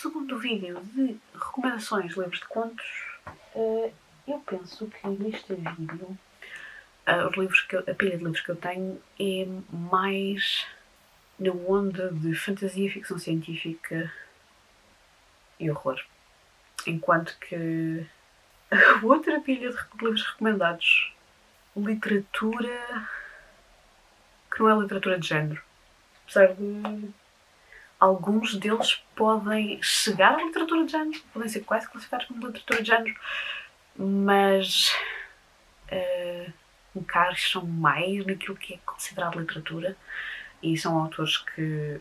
segundo vídeo de recomendações de livros de contos. Eu penso que neste vídeo a pilha de livros que eu tenho é mais na onda de fantasia, ficção científica e horror. Enquanto que a outra pilha de livros recomendados, literatura que não é literatura de género. Apesar de alguns deles podem chegar à literatura de género, podem ser quase classificados como literatura de género, mas encaixam mais naquilo que é considerado literatura e são autores que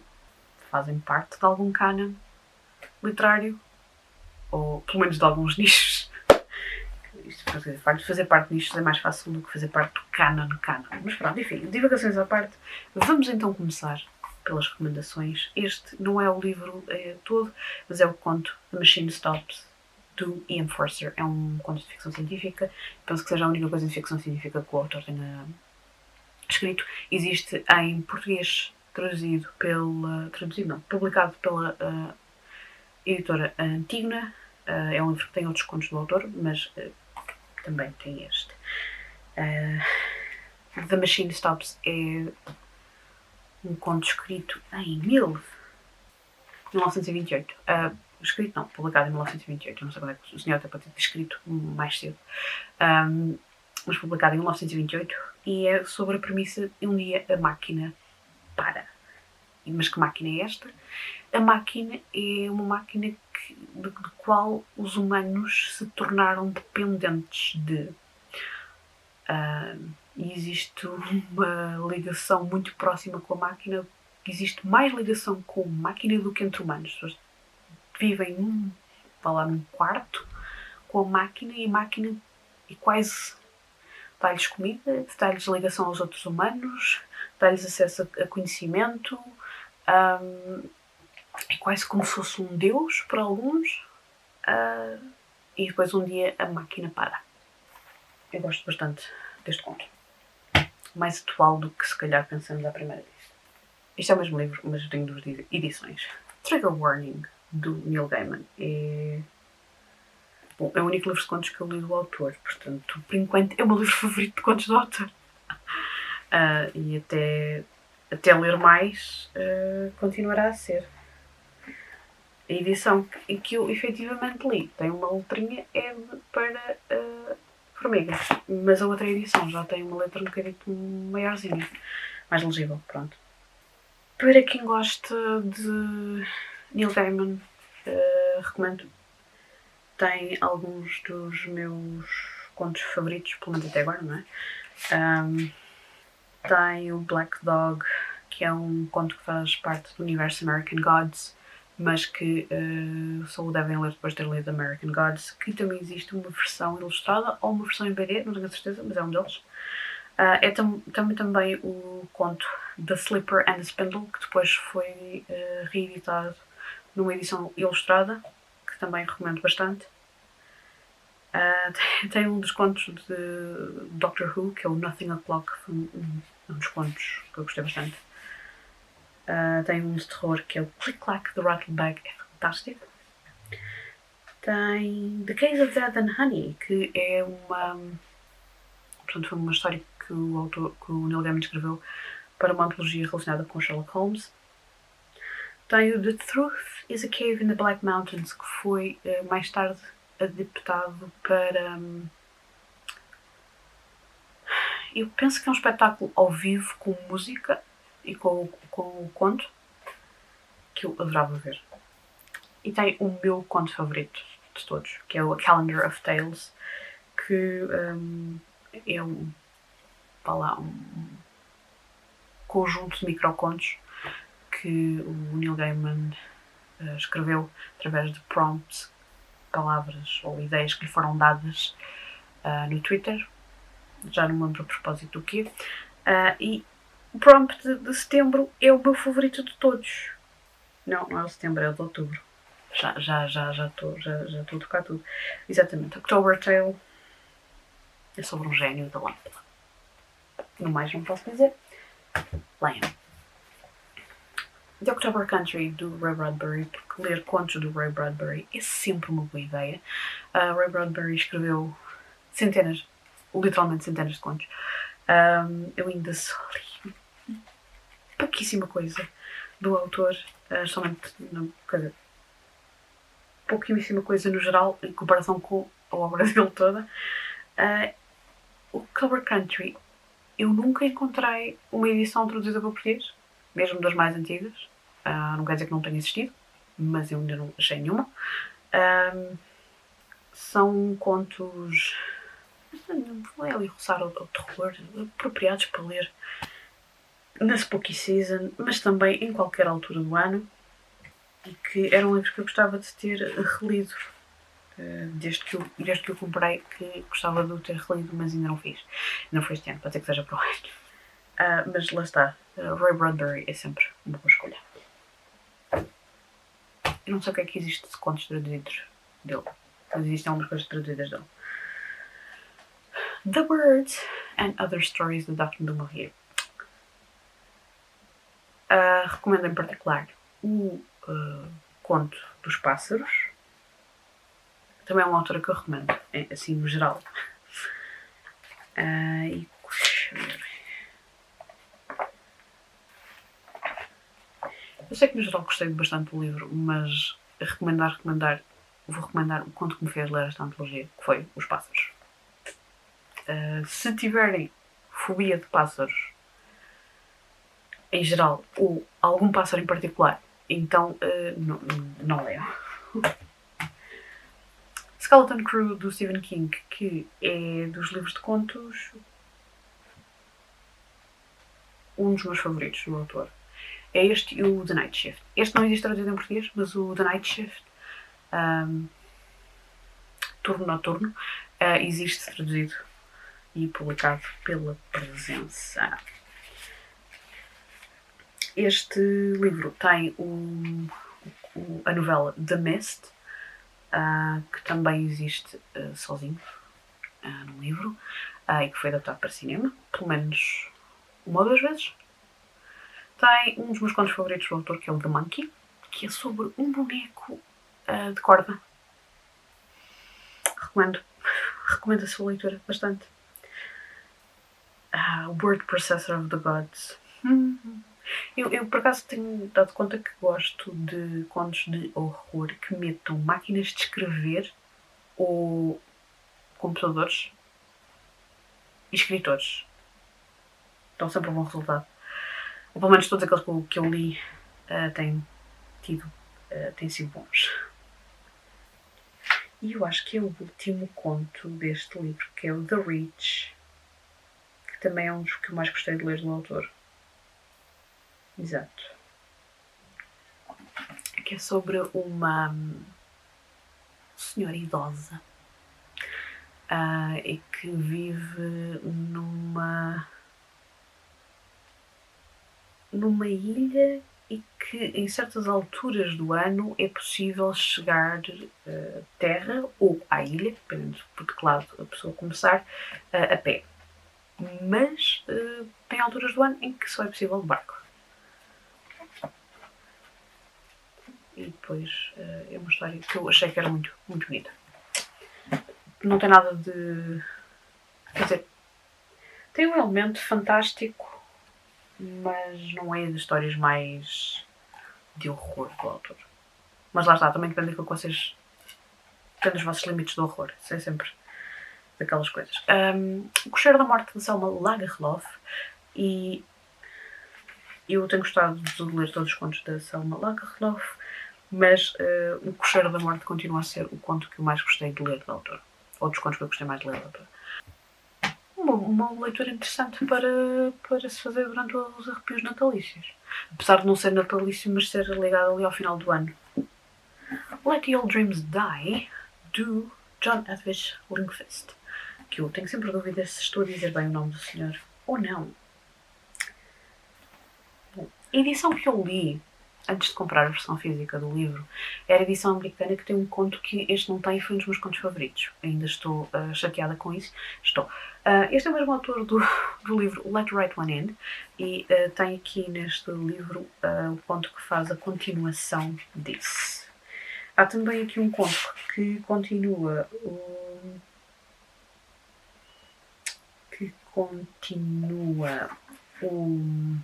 fazem parte de algum canon literário, ou pelo menos de alguns nichos. Fazer parte de nichos é mais fácil do que fazer parte do canon. Mas pronto, enfim, divagações à parte, vamos então começar pelas recomendações. Este não é o livro todo, mas é o conto The Machine Stops, do Ian Forster. É um conto de ficção científica. Penso que seja a única coisa de ficção científica que o autor tenha escrito. Existe em português, publicado pela editora Antígona. É um livro que tem outros contos do autor, mas também tem este. The Machine Stops é um conto escrito em 1928. Publicado em 1928. Eu não sei quando é que o senhor até pode ter escrito mais cedo. Mas publicado em 1928 e é sobre a premissa de um dia a máquina para. Mas que máquina é esta? A máquina é uma máquina de qual os humanos se tornaram dependentes de. E existe uma ligação muito próxima com a máquina. Existe mais ligação com a máquina do que entre humanos. As pessoas vivem num quarto com a máquina e a máquina é quase dá-lhes comida, dá-lhes ligação aos outros humanos, dá-lhes acesso a conhecimento. É quase como se fosse um deus para alguns. E depois um dia a máquina para. Eu gosto bastante deste conto. Mais atual do que se calhar pensamos à primeira vez. Isto é o mesmo livro, mas eu tenho duas edições. Trigger Warning, do Neil Gaiman. É o único livro de contos que eu li do autor. Portanto, por enquanto, é o meu livro favorito de contos do autor. E até ler mais, continuará a ser. A edição em que eu efetivamente li tem uma letrinha para formigas, mas a outra edição já tem uma letra um bocadinho maiorzinha, mais legível, pronto. Para quem gosta de Neil Gaiman, recomendo. Tem alguns dos meus contos favoritos, pelo menos até agora, não é? Tem o Black Dog, que é um conto que faz parte do universo American Gods, mas que só o devem ler depois de ter lido American Gods, que também existe uma versão ilustrada ou uma versão em BD, não tenho a certeza, mas é um deles. É também o conto The Slipper and the Spindle, que depois foi reeditado numa edição ilustrada, que também recomendo bastante. Tem um dos contos de Doctor Who, que é o Nothing O'Clock, um dos contos que eu gostei bastante. Tem um de terror, que é o Click Clack the Rattlebag, é fantástico. Tem The Case of Death and Honey, que é foi uma história que o Neil Gaiman escreveu para uma antologia relacionada com Sherlock Holmes. Tem o The Truth is a Cave in the Black Mountains, que foi mais tarde adaptado para... eu penso que é um espetáculo ao vivo com música e com o conto, que eu adorava ver. E tem o meu conto favorito de todos, que é o Calendar of Tales, que é um conjunto de microcontos que o Neil Gaiman escreveu através de prompts, palavras ou ideias que lhe foram dadas no Twitter, já não me lembro a propósito do quê, e o prompt de setembro é o meu favorito de todos. Não é o setembro, é o de outubro. Já estou a tocar tudo. Exatamente, October Tale é sobre um gênio da lâmpada. No mais não posso dizer. Leiam. The October Country, do Ray Bradbury, porque ler contos do Ray Bradbury é sempre uma boa ideia. Ray Bradbury escreveu centenas, literalmente centenas de contos. Eu ainda só li pouquíssima coisa do autor, somente, quer dizer, pouquíssima coisa no geral, em comparação com a obra dele toda. O October Country, eu nunca encontrei uma edição traduzida para português, mesmo das mais antigas. Não quer dizer que não tenha existido, mas eu ainda não achei nenhuma. São contos, vou ali roçar ao terror, apropriados para ler na Spooky Season, mas também em qualquer altura do ano, e que eram livros que eu gostava de ter relido, desde que eu comprei, que gostava de ter relido, mas ainda não fiz. Não foi este ano, pode ser que seja para o ano. Mas lá está, Ray Bradbury é sempre uma boa escolha. Eu não sei o que é que existe de contos traduzidos dele, mas existem algumas coisas traduzidas dele. The Birds and Other Stories, de Daphne du Maurier. Recomendo em particular o Conto dos Pássaros. Também é uma autora que eu recomendo, assim no geral. Eu sei que no geral gostei bastante do livro, mas vou recomendar o conto que me fez ler esta antologia, que foi Os Pássaros. Se tiverem fobia de pássaros em geral, ou algum pássaro em particular, então não leiam. Skeleton Crew, do Stephen King, que é dos livros de contos um dos meus favoritos do autor. É este e o The Night Shift. Este não existe traduzido em português, mas o The Night Shift, Turno Noturno, existe traduzido e publicado pela Presença. Este livro tem a novela The Mist, que também existe sozinho no livro, e que foi adaptado para cinema, pelo menos uma ou duas vezes. Tem um dos meus contos favoritos do autor, que é o The Monkey, que é sobre um boneco de corda. Recomendo a sua leitura bastante. Word Processor of the Gods. Eu por acaso tenho dado conta que gosto de contos de horror que metam máquinas de escrever ou computadores e escritores. Dão sempre um bom resultado. Ou pelo menos todos aqueles que eu li têm sido bons. E eu acho que é o último conto deste livro, que é o The Reach, que também é um dos que eu mais gostei de ler do autor. Exato. Que é sobre uma senhora idosa e que vive numa ilha, e que em certas alturas do ano é possível chegar à terra ou à ilha, dependendo por que lado a pessoa começar, a pé. Mas tem alturas do ano em que só é possível de barco. E depois é uma história que eu achei que era muito, muito bonita. Não tem nada de... Quer dizer, tem um elemento fantástico, mas não é das histórias mais de horror do autor. Mas lá está, também depende daquilo que vocês... Depende dos vossos limites do horror. Isso é sempre daquelas coisas. O Cocheiro da Morte, de Selma Lagerlöf, e eu tenho gostado de ler todos os contos da Selma Lagerlöf, mas o Cocheiro da Morte continua a ser o conto que eu mais gostei de ler do autor. Ou dos contos que eu gostei mais de ler do autor. Uma leitura interessante para se fazer durante os arrepios natalícios. Apesar de não ser natalício, mas ser ligado ali ao final do ano. Let the Old Dreams Die, do John Edwidge Lindqvist. Que eu tenho sempre dúvidas se estou a dizer bem o nome do senhor ou não. Bom, a edição que eu li antes de comprar a versão física do livro, era a edição americana, que tem um conto que este não tem e foi um dos meus contos favoritos. Ainda estou chateada com isso. Estou. Este é o mesmo autor do livro Let the Right One In e tem aqui neste livro o conto que faz a continuação disso. Há também aqui um conto que continua um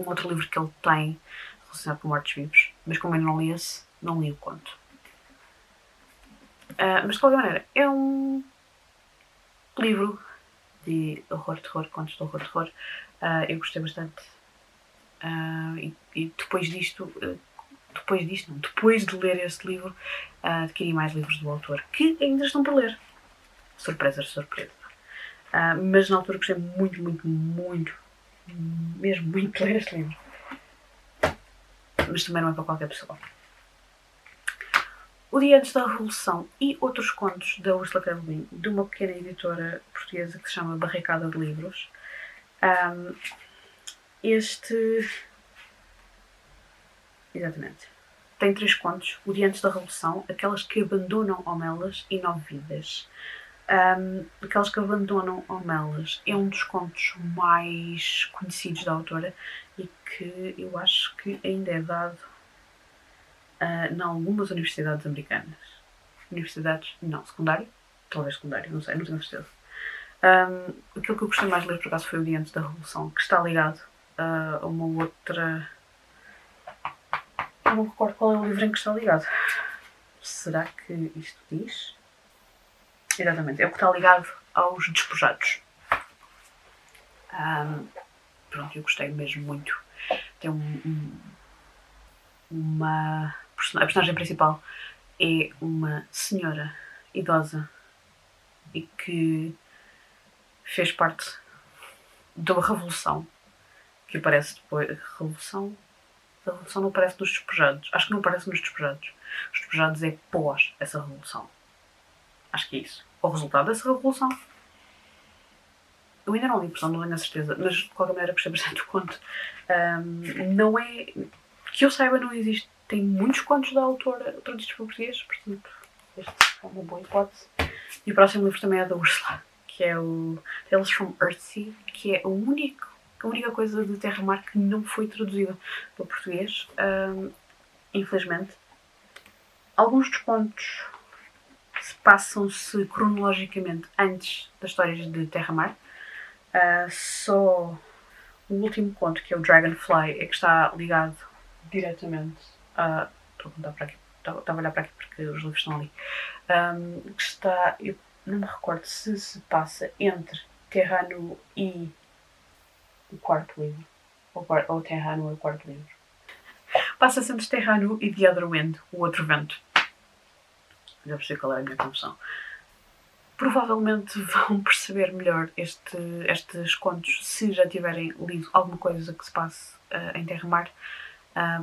outro livro que ele tem relacionado com mortos-vivos, mas como eu não li esse, não li o conto. Mas de qualquer maneira, é um livro de horror-terror, contos de horror-terror. Eu gostei bastante. E depois de ler este livro, adquiri mais livros do autor, que ainda estão por ler. Surpresa. Mas na altura gostei muito, mesmo muito de ler este livro. Mas também não é para qualquer pessoa. O Dia Antes da Revolução e outros contos da Ursula K. Le Guin, de uma pequena editora portuguesa que se chama Barricada de Livros. Exatamente. Tem 3 contos. O Dia Antes da Revolução, Aquelas que Abandonam Homelas e 9 Vidas. Aquelas que Abandonam Homelas é um dos contos mais conhecidos da autora e que eu acho que ainda é dado em algumas universidades americanas. Universidades? Não, secundário? Talvez secundário, não sei, não tenho certeza. Aquilo que eu gostei mais de ler, por acaso, foi O Dia Antes da Revolução, que está ligado a uma outra... Eu não recordo qual é o livro em que está ligado. Será que isto diz? Exatamente, é o que está ligado aos despojados. Pronto, eu gostei mesmo muito. Tem a personagem principal é uma senhora idosa e que fez parte de uma revolução que aparece depois. A revolução não aparece nos despojados. Acho que não aparece nos despojados. Os despojados é pós essa revolução. Acho que é isso. O resultado dessa revolução. Eu ainda não li, portanto não tenho a certeza, mas de qualquer maneira gostei bastante do conto. Não é... Que eu saiba, não existem muitos contos da autora traduzidos para português, portanto este é uma boa hipótese. E o próximo livro também é da Ursula, que é o Tales from Earthsea, que é a única coisa de Terra-Mar que não foi traduzida para português, infelizmente. Alguns dos contos passam-se cronologicamente antes das histórias de Terra-Mar. Só o último conto, que é o Dragonfly, é que está ligado diretamente a... Estou a contar para aqui, estava a olhar para aqui porque os livros estão ali. Que está... Eu não me recordo se passa entre Terra-Nu e o quarto livro. Ou Terra-Nu é o quarto livro. Passa-se entre Terra-Nu e The Other Wind, o outro vento. Já percebi qual era a minha confusão. Provavelmente vão perceber melhor estes contos se já tiverem lido alguma coisa que se passe em Terra-Mar.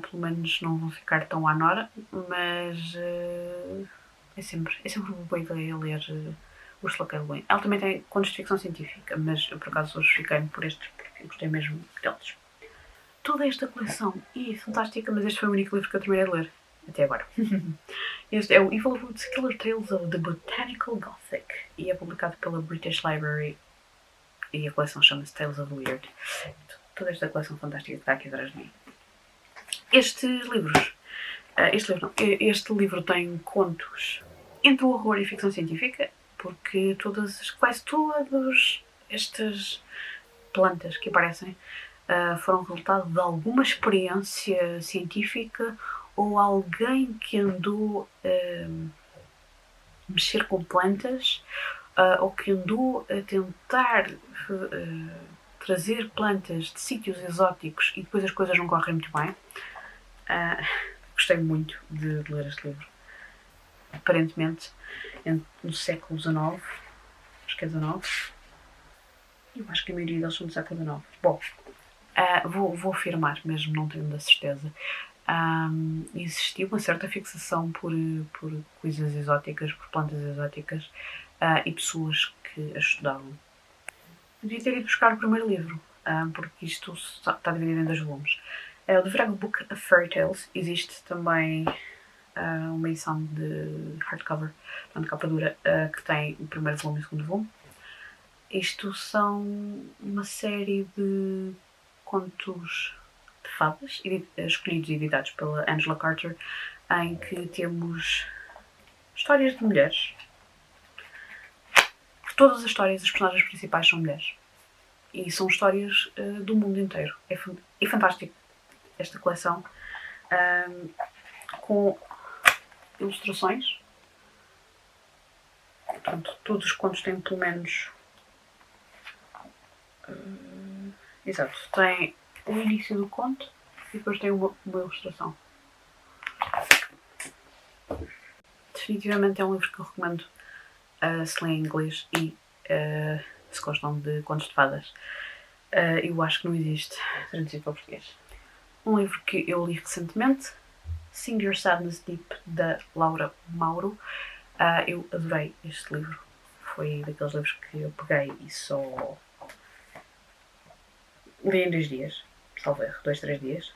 Pelo menos não vão ficar tão à nora, mas é sempre uma boa ideia ler Ursula K. Le Guin. Ela também tem contos de ficção científica, mas eu por acaso hoje fiquei-me por estes porque gostei mesmo deles. Toda esta coleção é fantástica, mas este foi o único livro que eu terminei de ler até agora. Este é o Evil Roots Killer Tales of the Botanical Gothic e é publicado pela British Library e a coleção chama-se Tales of the Weird. Toda esta coleção fantástica que está aqui atrás de mim. Este livro tem contos entre o horror e a ficção científica, porque quase todas estas plantas que aparecem foram resultado de alguma experiência científica ou alguém que andou a mexer com plantas ou que andou a tentar trazer plantas de sítios exóticos e depois as coisas não correm muito bem. Gostei muito de ler este livro. Aparentemente, no século XIX, acho que é XIX, eu acho que a maioria deles são do século XIX. Bom, vou afirmar, mesmo não tenho da certeza. Existia uma certa fixação por coisas exóticas, por plantas exóticas e pessoas que as estudavam. Devia ter ido buscar o primeiro livro, porque isto está dividido em 2 volumes. É o The Fraggle Book of Fairy Tales. Existe também uma edição de hardcover, portanto capa dura, que tem o primeiro volume e o segundo volume. Isto são uma série de contos de fadas, escolhidos e editados pela Angela Carter, em que temos histórias de mulheres. Por todas as histórias, as personagens principais são mulheres. E são histórias do mundo inteiro. É fantástico esta coleção, com ilustrações. Portanto, todos os contos têm pelo menos... exato, tem o início do conto e depois tem uma ilustração. Definitivamente é um livro que eu recomendo se lê em inglês e se gostam de contos de fadas. Eu acho que não existe traduzido para português. Um livro que eu li recentemente, Sing Your Sadness Deep, da Laura Mauro. Eu adorei este livro. Foi daqueles livros que eu peguei e só li em 2 dias, salvo erro, 2, 3 dias.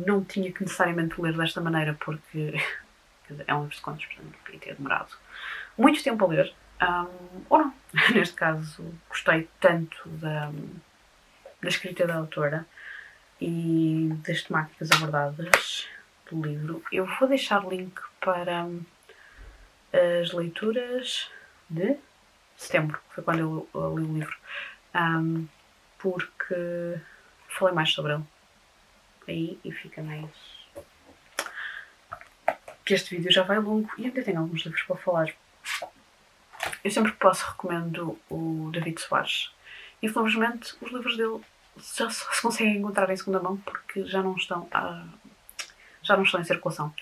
Não tinha que necessariamente ler desta maneira porque é um livro de contos, portanto podia ter demorado muito tempo a ler. Ou não. Neste caso, gostei tanto da escrita da autora e das temáticas abordadas do livro. Eu vou deixar link para as leituras de setembro, que foi quando eu li o livro, porque falei mais sobre ele aí e fica mais... que este vídeo já vai longo e ainda tenho alguns livros para falar. Eu sempre que posso recomendo o David Soares. Infelizmente, os livros dele já só se conseguem encontrar em segunda mão porque já não estão em circulação.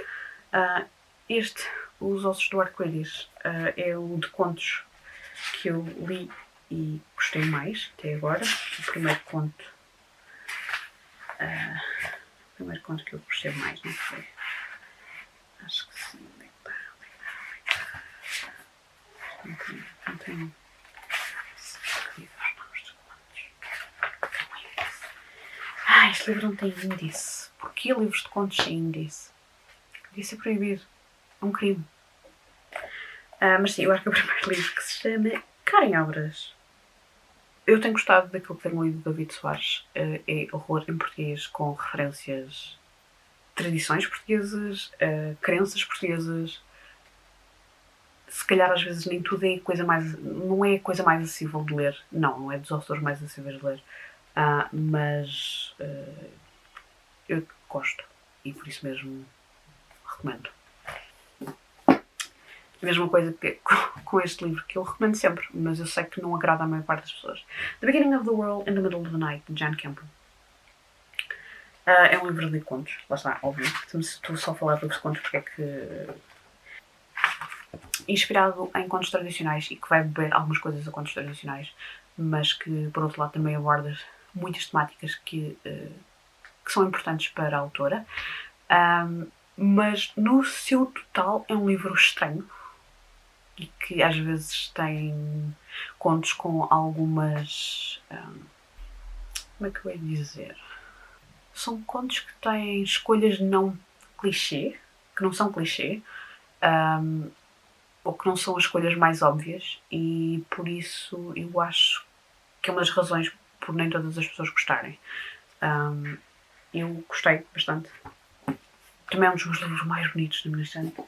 Este, Os Ossos do Arco-Íris, é o de contos que eu li e gostei mais até agora. O primeiro conto que eu gostei mais, não foi? Acho que sim. Não tenho este livro não tem índice. Porquê livros de contos sem índice? Devia ser proibido. É um crime. Mas sim, eu acho que é o primeiro livro que se chama Karen Obras. Eu tenho gostado daquilo que tenho lido de David Soares. É horror em português com referências, tradições portuguesas, crenças portuguesas. Se calhar às vezes nem tudo é coisa mais... não é a coisa mais acessível de ler. Não é dos autores mais acessíveis de ler. Mas eu gosto e por isso mesmo recomendo. A mesma coisa que com este livro, que eu recomendo sempre, mas eu sei que não agrada à maior parte das pessoas. The Beginning of the World in the Middle of the Night, de Jan Campbell. É um livro de contos, lá está, óbvio. Estou só a falar de livros de contos porque é que... inspirado em contos tradicionais e que vai beber algumas coisas a contos tradicionais, mas que, por outro lado, também aborda muitas temáticas que são importantes para a autora. Mas, no seu total, é um livro estranho e que, às vezes, tem contos com algumas... como é que eu ia dizer? São contos que têm escolhas não clichê, que não são clichê, ou que não são as escolhas mais óbvias, e por isso eu acho que é uma das razões por nem todas as pessoas gostarem. Eu gostei bastante. Também é um dos meus livros mais bonitos da minha estante.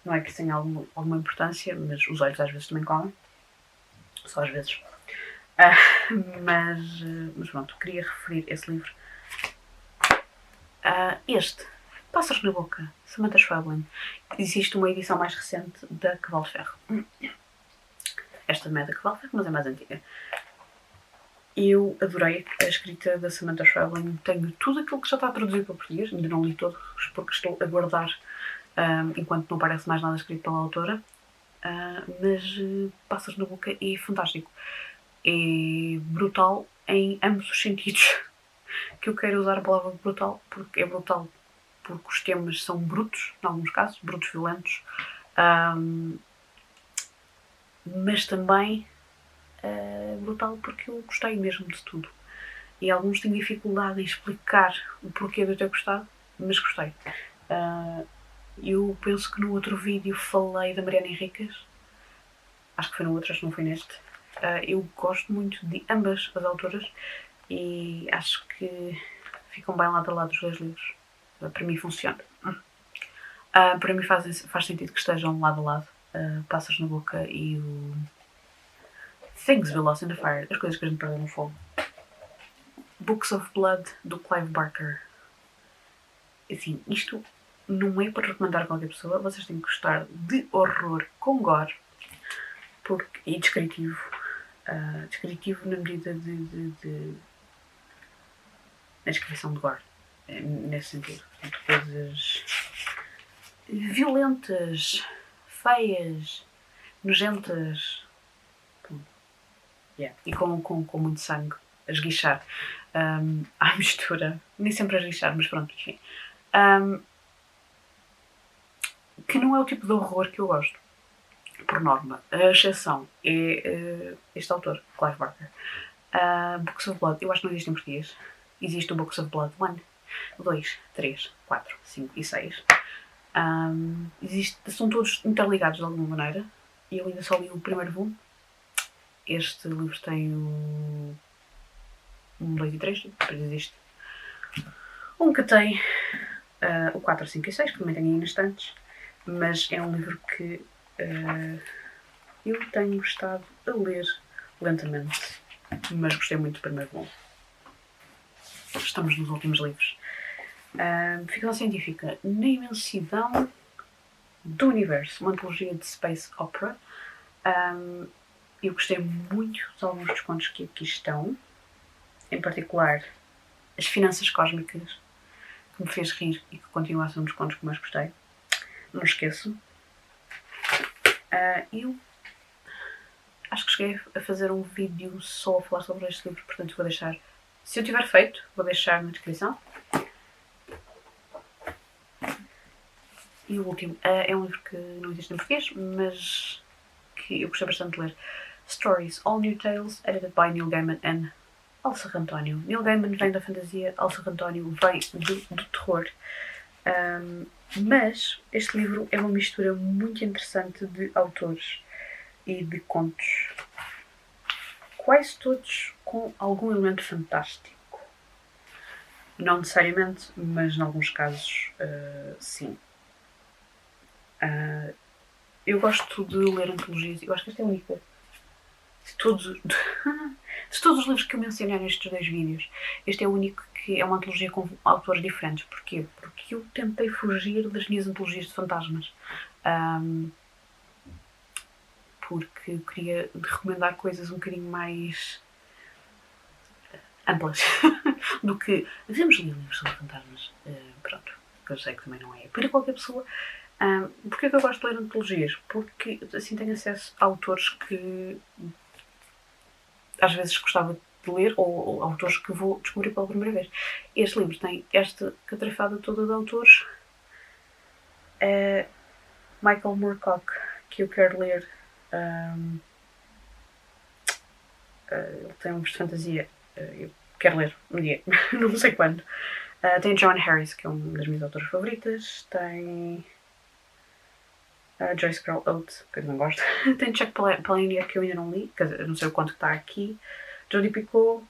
Não é que tenha alguma importância, mas os olhos às vezes também comem. Só às vezes. Mas pronto, queria referir esse livro. Este, Pássaros na Boca, Samantha Schweblin. Existe uma edição mais recente da Cavalo de Ferro. Esta não é da Cavalo de Ferro, mas é mais antiga. Eu adorei a escrita da Samantha Schweblin. Tenho tudo aquilo que já está traduzido para português. Ainda não li todos, porque estou a guardar enquanto não aparece mais nada escrito pela autora. Mas Pássaros na Boca é fantástico. É brutal em ambos os sentidos. Que eu quero usar a palavra brutal, porque é brutal porque os temas são brutos, em alguns casos, brutos violentos, mas também brutal porque eu gostei mesmo de tudo. e alguns tenho dificuldade em explicar o porquê de eu ter gostado, mas gostei. Eu penso que no outro vídeo falei da Mariana Henriques, acho que foi no outro, acho que não foi neste. Eu gosto muito de ambas as autoras e acho que ficam bem lado a lado os dois livros. Para mim funciona. Para mim faz sentido que estejam lado a lado. Pássaros na Boca e o Things We Lost in the Fire, as coisas que a gente perdeu no fogo. Books of Blood, do Clive Barker. Assim, isto não é para recomendar a qualquer pessoa, vocês têm que gostar de horror com gore e descritivo. Descritivo na medida de na descrição de gore, nesse sentido. Portanto, coisas violentas, feias, nojentas, e com muito sangue a esguichar, à mistura, nem sempre a esguichar, mas pronto, enfim. Que não é o tipo de horror que eu gosto, por norma. A exceção é este autor, Clive Barker. Books of Blood, eu acho que não existe em português. Existe o Books of Blood 1, 2, 3, 4, 5 e 6. São todos interligados de alguma maneira. E eu ainda só li o primeiro volume. Este livro tem o 1, 2 e 3, depois existe um que tem o 4, 5 e 6, que também tenho aí nas estantes, mas é um livro que eu tenho gostado a ler lentamente, mas gostei muito do primeiro volume. Estamos nos últimos livros. Ficção científica na imensidão do universo, uma antologia de space opera. Eu gostei muito de alguns dos contos que aqui estão, em particular As Finanças Cósmicas, que me fez rir e que continua a ser um dos contos que mais gostei. Não esqueço. Eu acho que cheguei a fazer um vídeo só a falar sobre este livro, portanto vou deixar, se eu tiver feito, vou deixar na descrição. E o último é um livro que não existe em português, mas que eu gostei bastante de ler. Stories, All New Tales, edited by Neil Gaiman and Elsa António. Neil Gaiman vem da fantasia, Elsa António vem do terror. Mas este livro é uma mistura muito interessante de autores e de contos, quase todos com algum elemento fantástico. Não necessariamente, mas em alguns casos sim. Eu gosto de ler antologias, eu acho que esta é a única de todos os livros que eu mencionei nestes 2 vídeos. Este é o único que é uma antologia com autores diferentes. Porquê? Porque eu tentei fugir das minhas antologias de fantasmas. Porque eu queria recomendar coisas um bocadinho mais amplas do que devemos ler livros sobre fantasmas. Pronto, que eu sei que também não é para qualquer pessoa. Porquê que eu gosto de ler antologias? Porque assim tenho acesso a autores que às vezes gostava de ler, ou autores que vou descobrir pela primeira vez. Este livro tem esta catrafada toda de autores. Michael Moorcock, que eu quero ler. Ele tem livros de fantasia. Eu quero ler um dia, não sei quando. Tem Joan Harris, que é uma das minhas autoras favoritas. Tem Joyce Carol Oates, que eu não gosto. Tem Chuck Palahniuk, que eu ainda não li, quer dizer, não sei o quanto que está aqui. Jodi Picoult,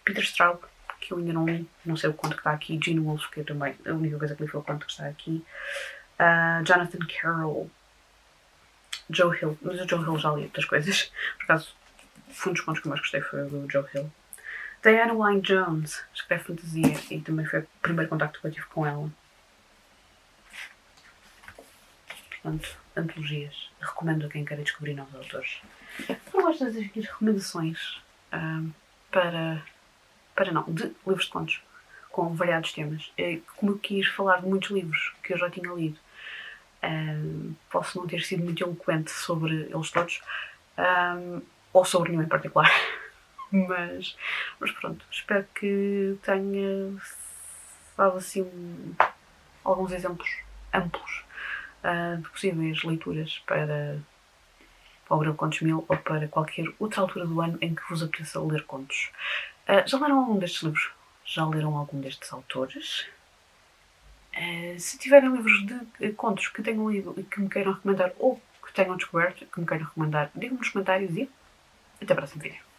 Peter Straub, que eu ainda não li, não sei o quanto que está aqui. Gene Wolfe, que eu também, a única coisa que li foi o quanto que está aqui. Jonathan Carroll, Joe Hill, mas o Joe Hill já li outras coisas. Por acaso, um dos contos que eu mais gostei foi o do Joe Hill. Diana Wynne Jones, escreve fantasia e também foi o primeiro contacto que eu tive com ela. Portanto, antologias. Recomendo a quem queira descobrir novos autores. Eu gosto de fazer aqui recomendações de livros de contos com variados temas. Como eu quis falar de muitos livros que eu já tinha lido, posso não ter sido muito eloquente sobre eles todos, ou sobre nenhum em particular. Mas pronto, espero que tenha dado assim alguns exemplos amplos de possíveis leituras para para o Abril Contos 1000 ou para qualquer outra altura do ano em que vos apeteça ler contos. Já leram algum destes livros? Já leram algum destes autores? Se tiverem livros de contos que tenham lido e que me queiram recomendar ou que tenham descoberto, que me queiram recomendar, digam-me nos comentários e até o próximo vídeo.